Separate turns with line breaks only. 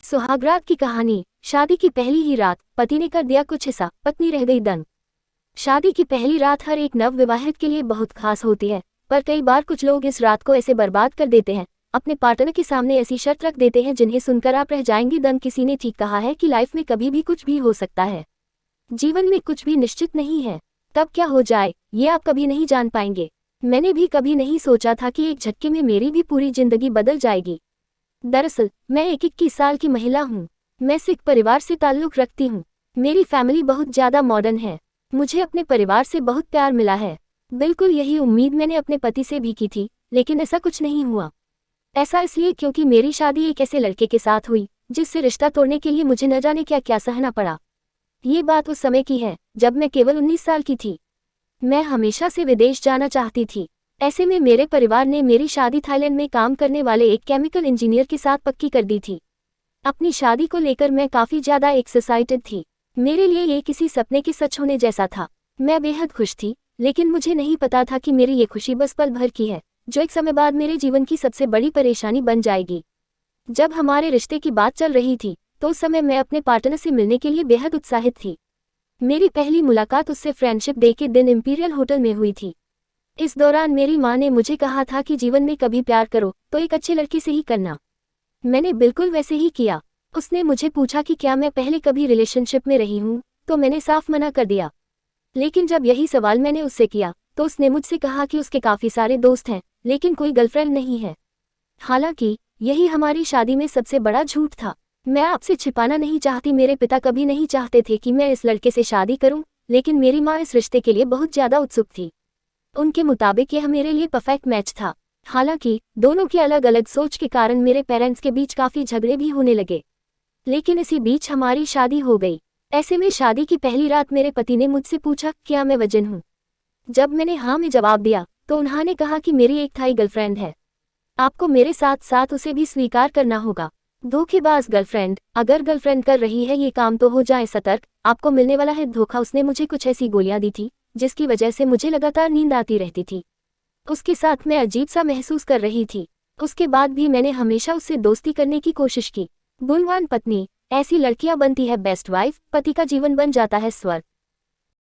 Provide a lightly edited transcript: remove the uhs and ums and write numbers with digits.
सुहागरात की कहानी। शादी की पहली ही रात पति ने कर दिया कुछ ऐसा, पत्नी रह गई दंग। शादी की पहली रात हर एक नवविवाहित के लिए बहुत खास होती है, पर कई बार कुछ लोग इस रात को ऐसे बर्बाद कर देते हैं, अपने पार्टनर के सामने ऐसी शर्त रख देते हैं जिन्हें सुनकर आप रह जाएंगे दंग। किसी ने ठीक कहा है कि लाइफ में कभी भी कुछ भी हो सकता है, जीवन में कुछ भी निश्चित नहीं है, तब क्या हो जाए ये आप कभी नहीं जान पाएंगे। मैंने भी कभी नहीं सोचा था कि एक झटके में मेरी भी पूरी जिंदगी बदल जाएगी। दरअसल मैं एक 21 साल की महिला हूँ। मैं सिख परिवार से ताल्लुक़ रखती हूँ। मेरी फैमिली बहुत ज़्यादा मॉडर्न है। मुझे अपने परिवार से बहुत प्यार मिला है। बिल्कुल यही उम्मीद मैंने अपने पति से भी की थी, लेकिन ऐसा कुछ नहीं हुआ। ऐसा इसलिए क्योंकि मेरी शादी एक ऐसे लड़के के साथ हुई जिससे रिश्ता तोड़ने के लिए मुझे न जाने क्या क्या सहना पड़ा। ये बात उस समय की है जब मैं केवल 19 साल की थी। मैं हमेशा से विदेश जाना चाहती थी। ऐसे में मेरे परिवार ने मेरी शादी थाईलैंड में काम करने वाले एक केमिकल इंजीनियर के साथ पक्की कर दी थी। अपनी शादी को लेकर मैं काफ़ी ज़्यादा एक्साइटेड थी। मेरे लिए ये किसी सपने के सच होने जैसा था। मैं बेहद खुश थी, लेकिन मुझे नहीं पता था कि मेरी ये खुशी बस पल भर की है, जो एक समय बाद मेरे जीवन की सबसे बड़ी परेशानी बन जाएगी। जब हमारे रिश्ते की बात चल रही थी तो उस समय मैं अपने पार्टनर से मिलने के लिए बेहद उत्साहित थी। मेरी पहली मुलाकात उससे फ्रेंडशिप डे के दिन इंपीरियल होटल में हुई थी। इस दौरान मेरी माँ ने मुझे कहा था कि जीवन में कभी प्यार करो तो एक अच्छे लड़के से ही करना। मैंने बिल्कुल वैसे ही किया। उसने मुझे पूछा कि क्या मैं पहले कभी रिलेशनशिप में रही हूँ, तो मैंने साफ मना कर दिया। लेकिन जब यही सवाल मैंने उससे किया तो उसने मुझसे कहा कि उसके काफ़ी सारे दोस्त हैं, लेकिन कोई गर्लफ्रेंड नहीं है। हालांकि यही हमारी शादी में सबसे बड़ा झूठ था। मैं आपसे छिपाना नहीं चाहती, मेरे पिता कभी नहीं चाहते थे कि मैं इस लड़के से शादी करूं, लेकिन मेरी माँ इस रिश्ते के लिए बहुत ज़्यादा उत्सुक थी। उनके मुताबिक यह मेरे लिए परफेक्ट मैच था। हालांकि दोनों की अलग अलग सोच के कारण मेरे पेरेंट्स के बीच काफ़ी झगड़े भी होने लगे, लेकिन इसी बीच हमारी शादी हो गई। ऐसे में शादी की पहली रात मेरे पति ने मुझसे पूछा क्या मैं वर्जिन हूँ। जब मैंने हाँ में जवाब दिया तो उन्होंने कहा कि मेरी एक थाई गर्लफ्रेंड है, आपको मेरे साथ साथ उसे भी स्वीकार करना होगा। धोखेबाज गर्लफ्रेंड, अगर गर्लफ्रेंड कर रही है ये काम तो हो जाए सतर्क, आपको मिलने वाला है धोखा। उसने मुझे कुछ ऐसी गोलियां दी थी जिसकी वजह से मुझे लगातार नींद आती रहती थी। उसके साथ मैं अजीब सा महसूस कर रही थी। उसके बाद भी मैंने हमेशा उससे दोस्ती करने की कोशिश की। गुणवान पत्नी, ऐसी लड़कियां बनती है बेस्ट वाइफ, पति का जीवन बन जाता है स्वर्ग।